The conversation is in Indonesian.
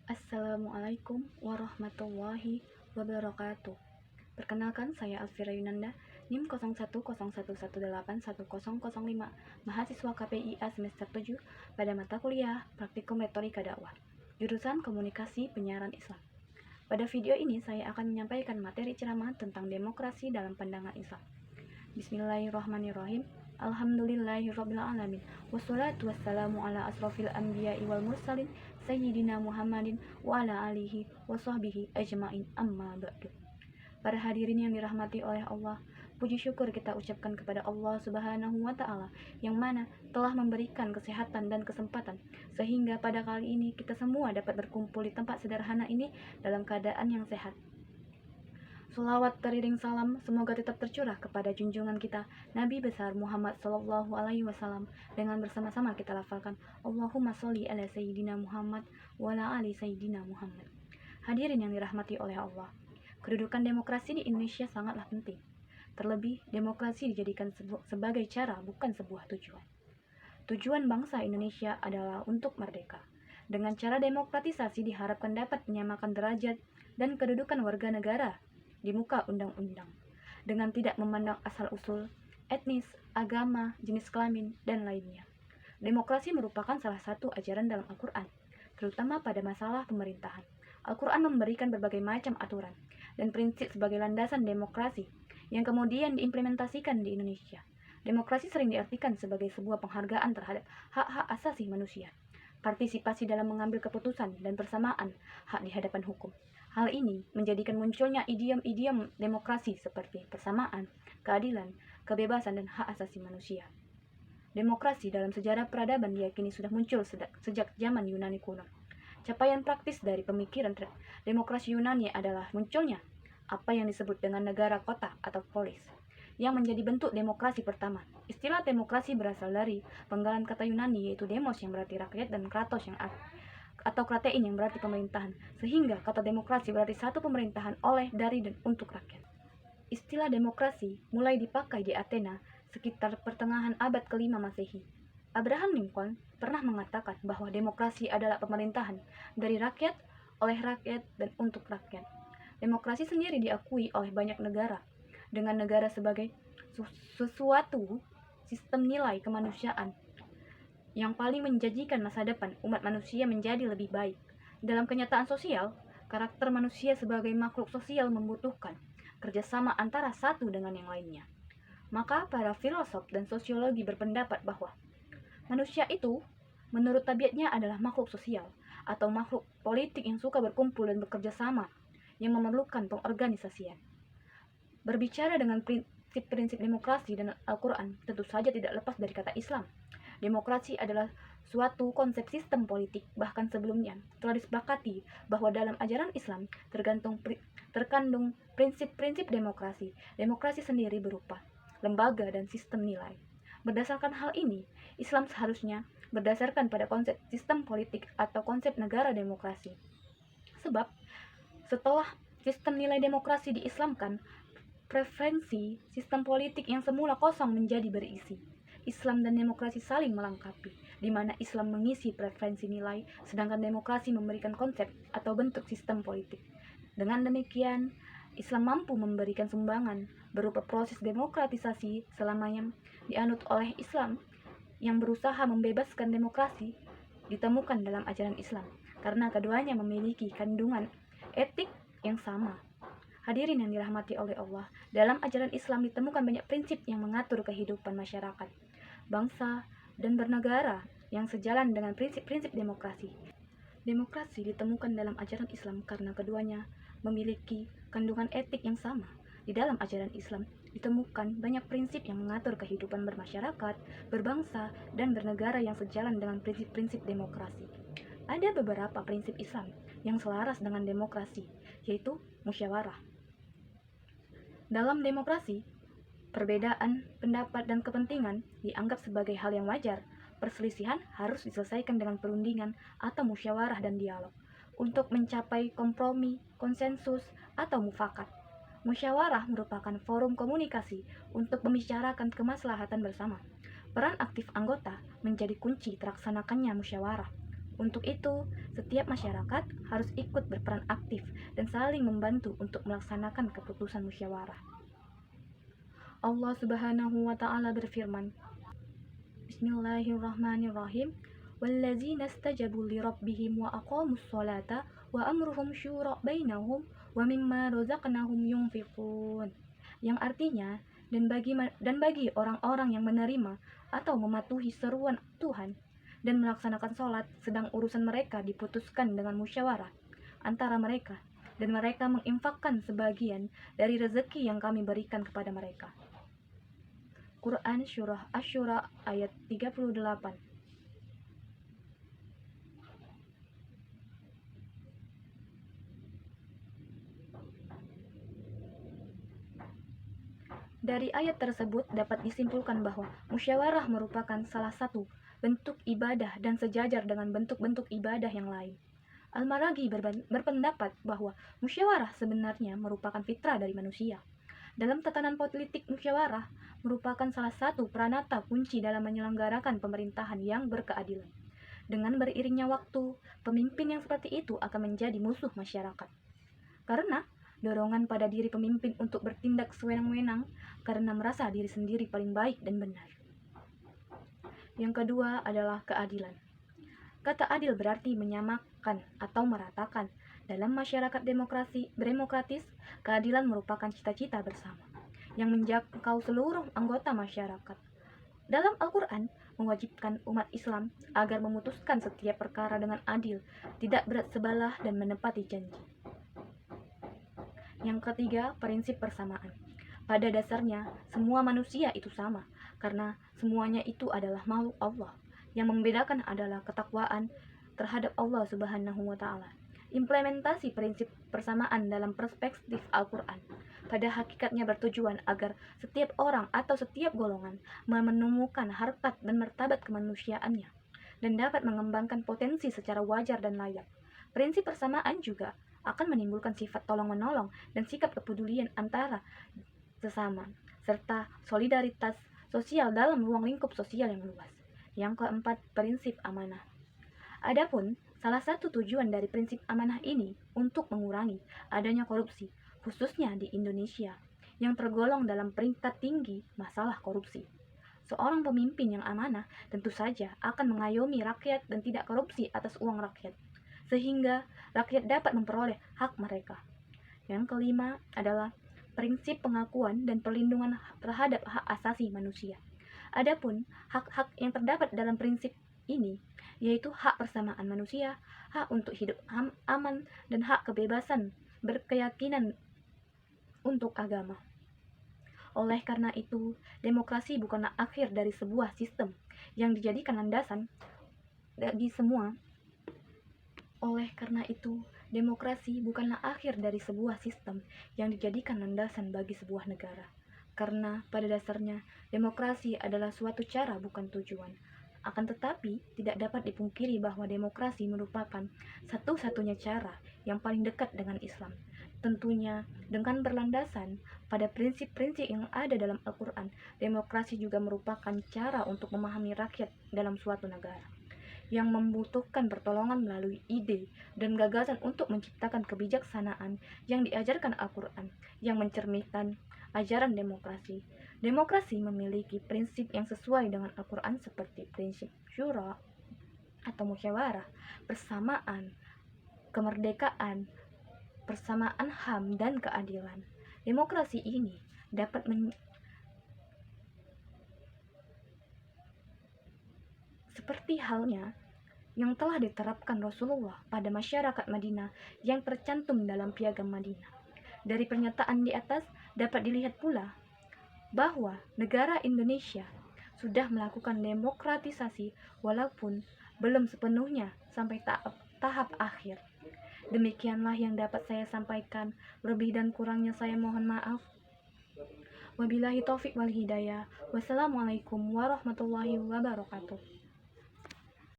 Assalamualaikum warahmatullahi wabarakatuh. Perkenalkan, saya Alfira Yunanda, NIM 0101181005, mahasiswa KPIA semester 7 pada mata kuliah Praktikum Retorika Dakwah, jurusan Komunikasi Penyiaran Islam. Pada video ini saya akan menyampaikan materi ceramah tentang demokrasi dalam pandangan Islam. Bismillahirrahmanirrahim. Alhamdulillahirrabbilalamin. Wassalatu wassalamu ala asrofil anbiya'i wal mursalin Sayyidina Muhammadin wa ala alihi wa sahbihi ajma'in, amma ba'du. Para hadirin yang dirahmati oleh Allah, puji syukur kita ucapkan kepada Allah Subhanahu wa Ta'ala yang mana telah memberikan kesehatan dan kesempatan sehingga pada kali ini kita semua dapat berkumpul di tempat sederhana ini dalam keadaan yang sehat. Selawat teriring salam semoga tetap tercurah kepada junjungan kita Nabi besar Muhammad Sallallahu Alaihi Wasallam. Dengan bersama-sama kita lafalkan Allahumma sholli ala Sayyidina Muhammad wa ala ali Sayyidina Muhammad. Hadirin yang dirahmati oleh Allah, kedudukan demokrasi di Indonesia sangatlah penting. Terlebih, demokrasi dijadikan sebagai cara, bukan sebuah tujuan. Tujuan bangsa Indonesia adalah untuk merdeka. Dengan cara demokratisasi diharapkan dapat menyamakan derajat dan kedudukan warga negara di muka undang-undang, dengan tidak memandang asal-usul, etnis, agama, jenis kelamin, dan lainnya. Demokrasi merupakan salah satu ajaran dalam Al-Quran, terutama pada masalah pemerintahan. Al-Quran memberikan berbagai macam aturan dan prinsip sebagai landasan demokrasi yang kemudian diimplementasikan di Indonesia. Demokrasi sering diartikan sebagai sebuah penghargaan terhadap hak-hak asasi manusia, partisipasi dalam mengambil keputusan, dan persamaan hak di hadapan hukum. Hal ini menjadikan munculnya idiom-idiom demokrasi seperti persamaan, keadilan, kebebasan, dan hak asasi manusia. Demokrasi dalam sejarah peradaban diyakini sudah muncul sejak zaman Yunani kuno. Capaian praktis dari pemikiran demokrasi Yunani adalah munculnya apa yang disebut dengan negara kota atau polis, yang menjadi bentuk demokrasi pertama. Istilah demokrasi berasal dari penggalan kata Yunani yaitu demos yang berarti rakyat dan kratos atau kratein yang berarti pemerintahan, sehingga kata demokrasi berarti satu pemerintahan oleh, dari, dan untuk rakyat. Istilah demokrasi mulai dipakai di Athena sekitar pertengahan abad ke-5 Masehi. Abraham Lincoln pernah mengatakan bahwa demokrasi adalah pemerintahan dari rakyat, oleh rakyat, dan untuk rakyat. Demokrasi sendiri diakui oleh banyak negara, dengan negara sebagai sesuatu sistem nilai kemanusiaan yang paling menjanjikan masa depan umat manusia menjadi lebih baik. Dalam kenyataan sosial, karakter manusia sebagai makhluk sosial membutuhkan kerjasama antara satu dengan yang lainnya. Maka para filosof dan sosiologi berpendapat bahwa manusia itu menurut tabiatnya adalah makhluk sosial atau makhluk politik yang suka berkumpul dan bekerja sama, yang memerlukan pengorganisasian. Berbicara dengan prinsip-prinsip demokrasi dan Al-Quran tentu saja tidak lepas dari kata Islam. Demokrasi adalah suatu konsep sistem politik, bahkan sebelumnya telah disepakati bahwa dalam ajaran Islam terkandung prinsip-prinsip demokrasi. Demokrasi sendiri berupa lembaga dan sistem nilai. Berdasarkan hal ini, Islam seharusnya berdasarkan pada konsep sistem politik atau konsep negara demokrasi. Sebab, setelah sistem nilai demokrasi diislamkan, preferensi sistem politik yang semula kosong menjadi berisi. Islam dan demokrasi saling melengkapi, di mana Islam mengisi preferensi nilai, sedangkan demokrasi memberikan konsep atau bentuk sistem politik. Dengan demikian, Islam mampu memberikan sumbangan berupa proses demokratisasi selamanya dianut oleh Islam yang berusaha membebaskan demokrasi ditemukan dalam ajaran Islam, karena keduanya memiliki kandungan etik yang sama. Hadirin yang dirahmati oleh Allah, dalam ajaran Islam ditemukan banyak prinsip yang mengatur kehidupan masyarakat, bangsa, dan bernegara yang sejalan dengan prinsip-prinsip demokrasi. Demokrasi ditemukan dalam ajaran Islam karena keduanya memiliki kandungan etik yang sama. Di dalam ajaran Islam ditemukan banyak prinsip yang mengatur kehidupan bermasyarakat, berbangsa, dan bernegara yang sejalan dengan prinsip-prinsip demokrasi. Ada beberapa prinsip Islam yang selaras dengan demokrasi, yaitu musyawarah. Dalam demokrasi, perbedaan pendapat dan kepentingan dianggap sebagai hal yang wajar. Perselisihan harus diselesaikan dengan perundingan atau musyawarah dan dialog untuk mencapai kompromi, konsensus, atau mufakat. Musyawarah merupakan forum komunikasi untuk membicarakan kemaslahatan bersama. Peran aktif anggota menjadi kunci terlaksanakannya musyawarah. Untuk itu, setiap masyarakat harus ikut berperan aktif dan saling membantu untuk melaksanakan keputusan musyawarah. Allah Subhanahu wa Ta'ala berfirman, Bismillahirrahmanirrahim. Wallazina istajabu li rabbihim wa aqamus salata wa amruhum syura bainahum wa mimma razaqnahum yunfiqun. Yang artinya, dan bagi orang-orang yang menerima atau mematuhi seruan Tuhan dan melaksanakan sholat, sedang urusan mereka diputuskan dengan musyawarah antara mereka, dan mereka menginfakkan sebagian dari rezeki yang kami berikan kepada mereka. Quran Surah Asy-Syura ayat 38. Dari ayat tersebut dapat disimpulkan bahwa musyawarah merupakan salah satu bentuk ibadah dan sejajar dengan bentuk-bentuk ibadah yang lain. Al-Maraghi berpendapat bahwa musyawarah sebenarnya merupakan fitrah dari manusia. Dalam tatanan politik, musyawarah merupakan salah satu pranata kunci dalam menyelenggarakan pemerintahan yang berkeadilan. Dengan beriringnya waktu, pemimpin yang seperti itu akan menjadi musuh masyarakat. Karena dorongan pada diri pemimpin untuk bertindak sewenang-wenang karena merasa diri sendiri paling baik dan benar. Yang kedua adalah keadilan. Kata adil berarti menyamakan atau meratakan. Dalam masyarakat demokratis, keadilan merupakan cita-cita bersama yang menjangkau seluruh anggota masyarakat. Dalam Al-Quran, mewajibkan umat Islam agar memutuskan setiap perkara dengan adil, tidak berat sebelah dan menepati janji. Yang ketiga, prinsip persamaan. Pada dasarnya, semua manusia itu sama, karena semuanya itu adalah makhluk Allah. Yang membedakan adalah ketakwaan terhadap Allah Subhanahu wa Ta'ala. Implementasi prinsip persamaan dalam perspektif Al-Quran pada hakikatnya bertujuan agar setiap orang atau setiap golongan menemukan harkat dan martabat kemanusiaannya dan dapat mengembangkan potensi secara wajar dan layak. Prinsip persamaan juga akan menimbulkan sifat tolong-menolong dan sikap kepedulian antara sesama, serta solidaritas sosial dalam ruang lingkup sosial yang luas. Yang keempat, prinsip amanah. Adapun salah satu tujuan dari prinsip amanah ini untuk mengurangi adanya korupsi, khususnya di Indonesia, yang tergolong dalam peringkat tinggi masalah korupsi. Seorang pemimpin yang amanah tentu saja akan mengayomi rakyat dan tidak korupsi atas uang rakyat, sehingga rakyat dapat memperoleh hak mereka. Yang kelima adalah prinsip pengakuan dan perlindungan terhadap hak asasi manusia. Adapun hak-hak yang terdapat dalam prinsip ini yaitu hak persamaan manusia, hak untuk hidup aman, dan hak kebebasan berkeyakinan untuk agama. Oleh karena itu, demokrasi bukanlah akhir dari sebuah sistem yang dijadikan landasan bagi semua. Oleh karena itu, demokrasi bukanlah akhir dari sebuah sistem yang dijadikan landasan bagi sebuah negara. Karena pada dasarnya, demokrasi adalah suatu cara bukan tujuan. Akan tetapi, tidak dapat dipungkiri bahwa demokrasi merupakan satu-satunya cara yang paling dekat dengan Islam. Tentunya, dengan berlandasan pada prinsip-prinsip yang ada dalam Al-Quran, demokrasi juga merupakan cara untuk memahami rakyat dalam suatu negara yang membutuhkan pertolongan melalui ide dan gagasan untuk menciptakan kebijaksanaan yang diajarkan Al-Quran yang mencerminkan ajaran demokrasi. Demokrasi memiliki prinsip yang sesuai dengan Al-Quran seperti prinsip syura atau musyawarah, persamaan, kemerdekaan, persamaan HAM, dan keadilan. Demokrasi ini dapat seperti halnya yang telah diterapkan Rasulullah pada masyarakat Madinah yang tercantum dalam Piagam Madinah. Dari pernyataan di atas dapat dilihat pula bahwa negara Indonesia sudah melakukan demokratisasi walaupun belum sepenuhnya sampai tahap akhir. Demikianlah yang dapat saya sampaikan. Lebih dan kurangnya saya mohon maaf. Wabillahi taufik wal hidayah. Wassalamualaikum warahmatullahi wabarakatuh.